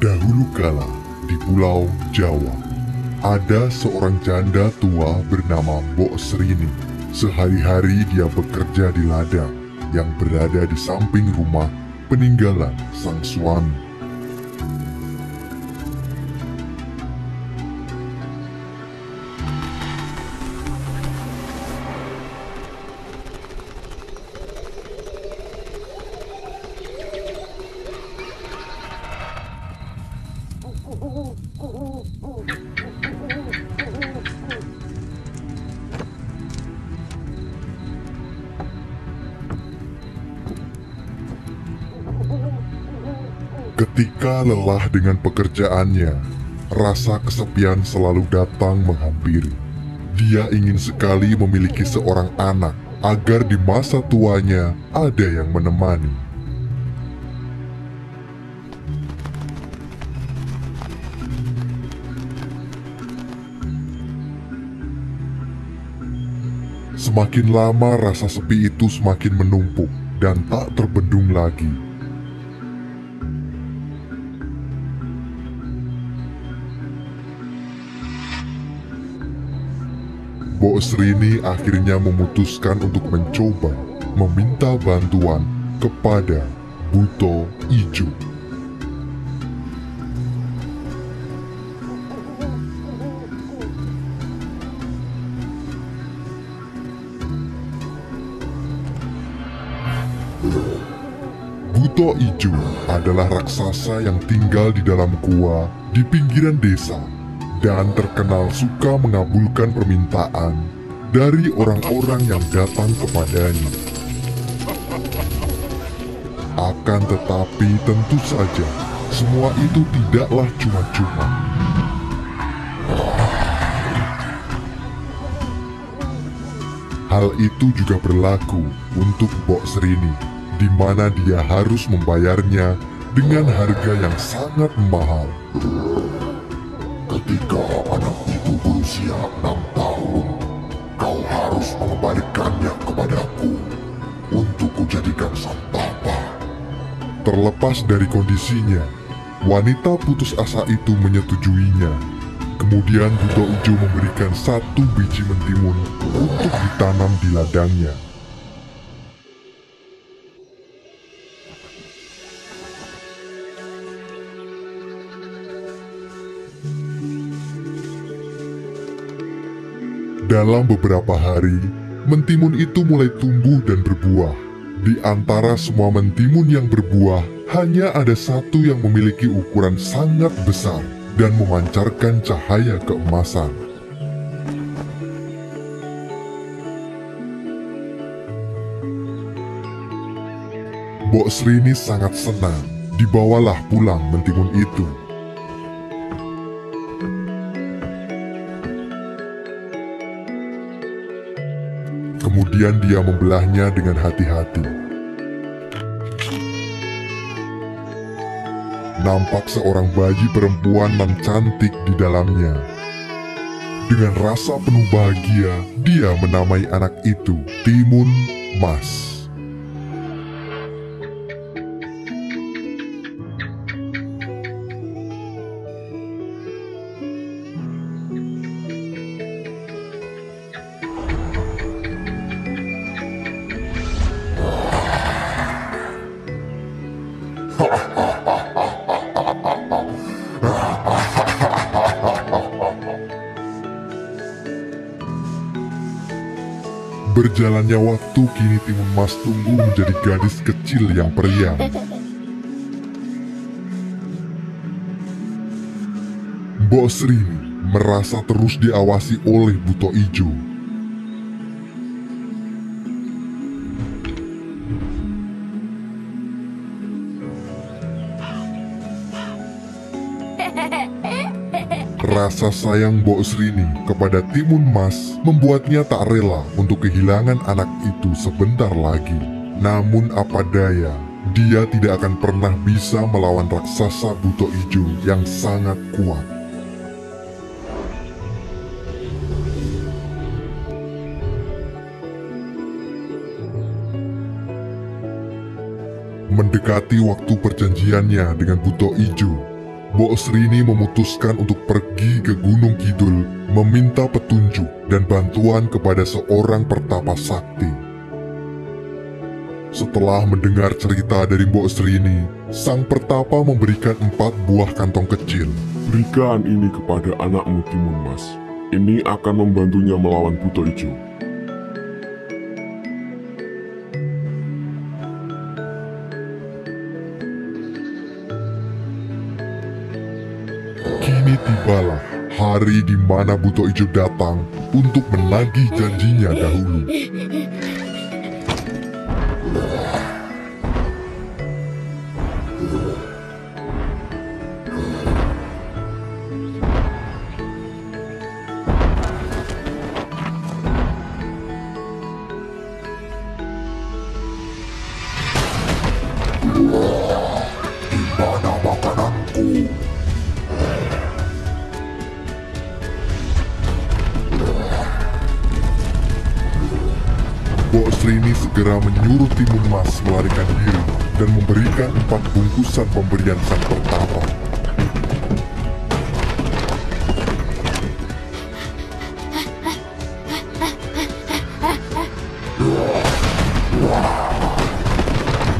Dahulu kala, di Pulau Jawa, ada seorang janda tua bernama Mbok Srini. Sehari-hari dia bekerja di ladang yang berada di samping rumah peninggalan sang suami. Ketika lelah dengan pekerjaannya, rasa kesepian selalu datang menghampiri. Dia ingin sekali memiliki seorang anak agar di masa tuanya ada yang menemani. Semakin lama rasa sepi itu semakin menumpuk dan tak terbendung lagi. Mbok Srini akhirnya memutuskan untuk mencoba meminta bantuan kepada Buto Ijo. Buto Ijo adalah raksasa yang tinggal di dalam gua di pinggiran desa dan terkenal suka mengabulkan permintaan dari orang-orang yang datang kepadanya. Akan tetapi tentu saja, semua itu tidaklah cuma-cuma. Hal itu juga berlaku untuk Mbok Srini, di mana dia harus membayarnya dengan harga yang sangat mahal. Ketika anak itu berusia 6 tahun, kau harus mengembalikannya kepadaku untuk kujadikan santapa. Terlepas dari kondisinya, wanita putus asa itu menyetujuinya. Kemudian Buto Ijo memberikan 1 biji mentimun untuk ditanam di ladangnya. Dalam beberapa hari, mentimun itu mulai tumbuh dan berbuah. Di antara semua mentimun yang berbuah, hanya ada 1 yang memiliki ukuran sangat besar dan memancarkan cahaya keemasan. Mbok Srini sangat senang. Dibawalah pulang mentimun itu. Kemudian dia membelahnya dengan hati-hati. Nampak seorang bayi perempuan nan cantik di dalamnya. Dengan rasa penuh bahagia, dia menamai anak itu Timun Mas. Berjalannya waktu, kini Timun Mas tumbuh menjadi gadis kecil yang periang. Mbok Srini merasa terus diawasi oleh Buto Ijo. Rasa sayang Mbok Srini kepada Timun Mas membuatnya tak rela untuk kehilangan anak itu sebentar lagi. Namun apa daya, dia tidak akan pernah bisa melawan raksasa Buto Ijo yang sangat kuat. Mendekati waktu perjanjiannya dengan Buto Ijo, Mbok Srini memutuskan untuk pergi ke Gunung Kidul meminta petunjuk dan bantuan kepada seorang pertapa sakti. Setelah mendengar cerita dari Mbok Srini, sang pertapa memberikan 4 buah kantong kecil. Berikan ini kepada anakmu Timun Mas. Ini akan membantunya melawan Buto Ijo. Kini tibalah hari di mana Buto Ijo datang untuk menagih janjinya dahulu. Di mana makananku? Mbok Srini segera menyuruh Timun Mas melarikan diri dan memberikan 4 bungkusan pemberian sang pertapa.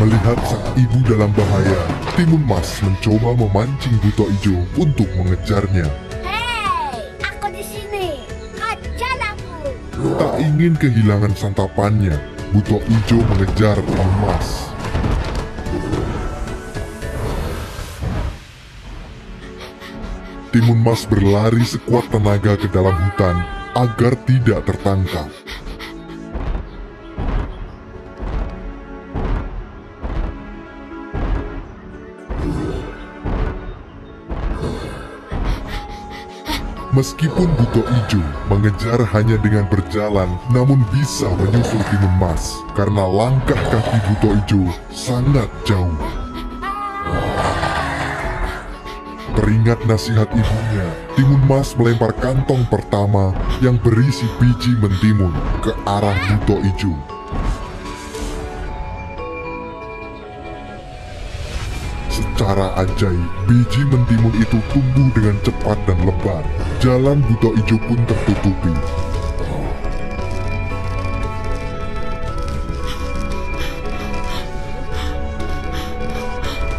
Melihat sang ibu dalam bahaya, Timun Mas mencoba memancing Buto Ijo untuk mengejarnya. Hei, aku di sini. Kejar aku. Tak ingin kehilangan santapannya, Buto Ijo mengejar Timun Mas. Timun Mas berlari sekuat tenaga ke dalam hutan agar tidak tertangkap. Meskipun Buto Ijo mengejar hanya dengan berjalan, namun bisa menyusul Timun Mas karena langkah kaki Buto Ijo sangat jauh. Teringat nasihat ibunya, Timun Mas melempar kantong pertama yang berisi biji mentimun ke arah Buto Ijo. Secara ajaib, biji mentimun itu tumbuh dengan cepat dan lebar. Jalan Buto Ijo pun tertutupi.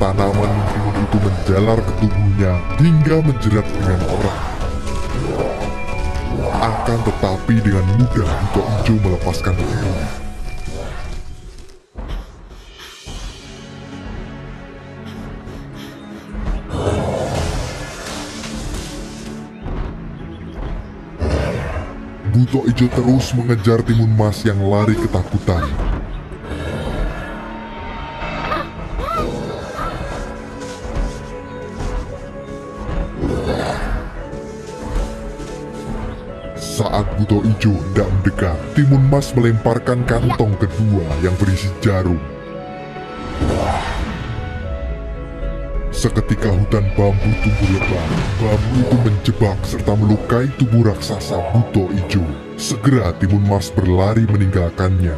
Tanaman mentimun itu menjalar ke tubuhnya hingga menjerat dengan erat. Akan tetapi dengan mudah Buto Ijo melepaskan diri. Buto Ijo terus mengejar Timun Mas yang lari ketakutan. Saat Buto Ijo hendak mendekat, Timun Mas melemparkan kantong kedua yang berisi jarum. Seketika hutan bambu tumbuh lebat. Bambu itu menjebak serta melukai tubuh raksasa Buto Ijo. Segera Timun Mas berlari meninggalkannya.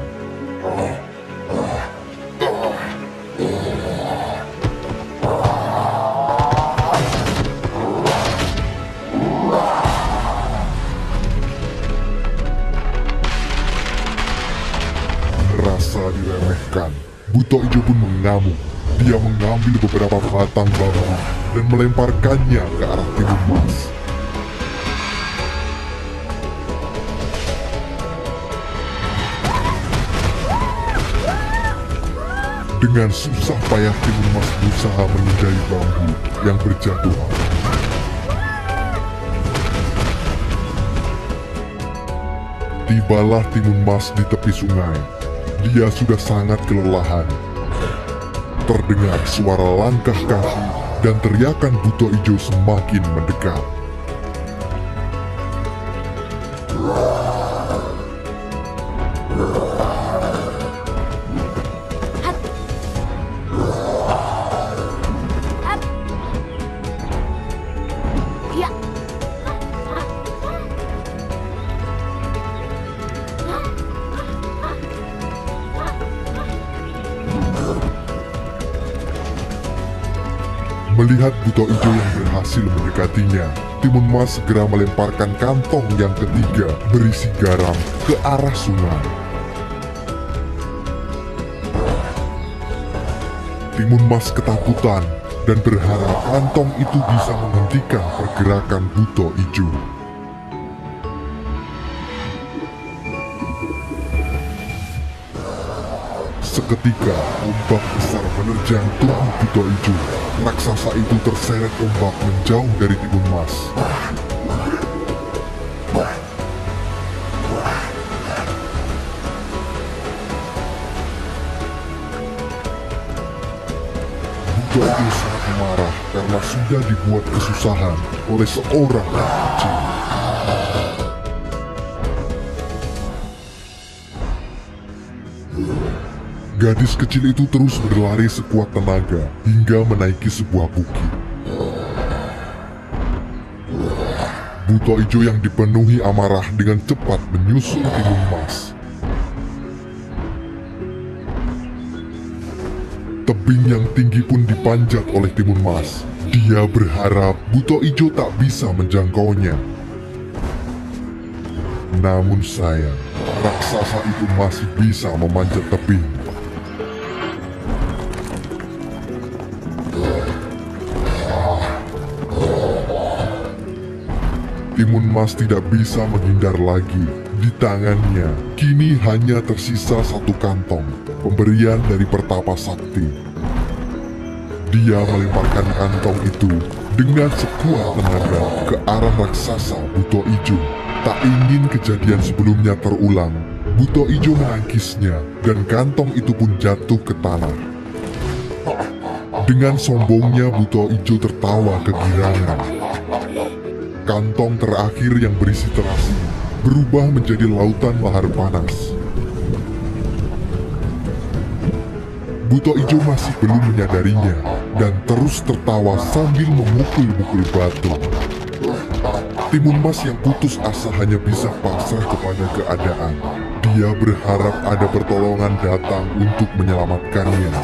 Merasa diremehkan, Buto Ijo pun mengamuk. Dia mengambil beberapa batang bambu dan melemparkannya ke arah Timun Mas. Dengan susah payah Timun Mas berusaha menghindari bambu yang berjatuhan. Tibalah Timun Mas di tepi sungai. Dia sudah sangat kelelahan. Terdengar suara langkah kaki dan teriakan Buto Ijo semakin mendekat. Ya. Melihat Buto Ijo yang berhasil mendekatinya, Timun Mas segera melemparkan kantong yang ketiga berisi garam ke arah sungai. Timun Mas ketakutan dan berharap kantong itu bisa menghentikan pergerakan Buto Ijo. Seketika, ombak besar menerjang tubuh Buto Ijo. Raksasa itu terseret ombak menjauh dari Timun Mas. Buto Ijo sangat marah karena sudah dibuat kesusahan oleh seorang anak kecil. Gadis kecil itu terus berlari sekuat tenaga hingga menaiki sebuah bukit. Buto Ijo yang dipenuhi amarah dengan cepat menyusul Timun Mas. Tebing yang tinggi pun dipanjat oleh Timun Mas. Dia berharap Buto Ijo tak bisa menjangkaunya. Namun sayang, raksasa itu masih bisa memanjat tebing. Timun Mas tidak bisa menghindar lagi. Di tangannya, kini hanya tersisa satu kantong, pemberian dari Pertapa Sakti. Dia melemparkan kantong itu dengan sekuat tenaga ke arah raksasa Buto Ijo. Tak ingin kejadian sebelumnya terulang, Buto Ijo menangkisnya dan kantong itu pun jatuh ke tanah. Dengan sombongnya Buto Ijo tertawa kegirangan. Kantong terakhir yang berisi terasi berubah menjadi lautan lahar panas. Buto Ijo masih belum menyadarinya dan terus tertawa sambil memukul-mukul batu. Timun Mas yang putus asa hanya bisa pasrah kepada keadaan. Dia berharap ada pertolongan datang untuk menyelamatkannya.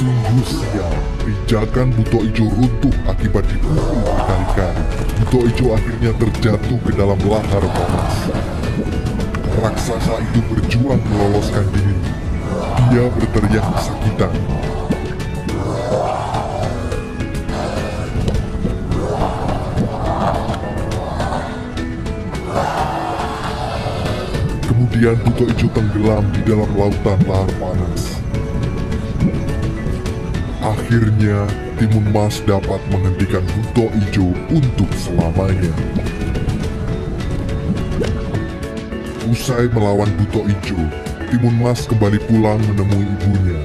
Sungguh sial, pijakan Buto Ijo runtuh akibat dipukul berkali-kali. Buto Ijo akhirnya terjatuh ke dalam lahar panas. Raksasa itu berjuang meloloskan diri. Dia berteriak kesakitan. Kemudian Buto Ijo tenggelam di dalam lautan lahar panas. Akhirnya, Timun Mas dapat menghentikan Buto Ijo untuk selamanya. Usai melawan Buto Ijo, Timun Mas kembali pulang menemui ibunya.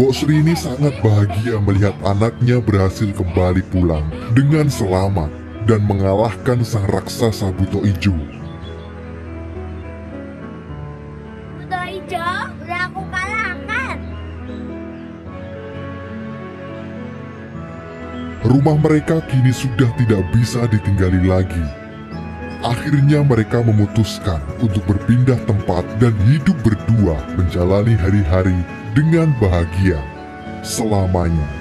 Mbok Sri ini sangat bahagia melihat anaknya berhasil kembali pulang dengan selamat dan mengalahkan sang raksasa Buto Ijo. Buto Ijo, udah aku kalahkan. Rumah mereka kini sudah tidak bisa ditinggali lagi. Akhirnya mereka memutuskan untuk berpindah tempat dan hidup berdua menjalani hari-hari dengan bahagia selamanya.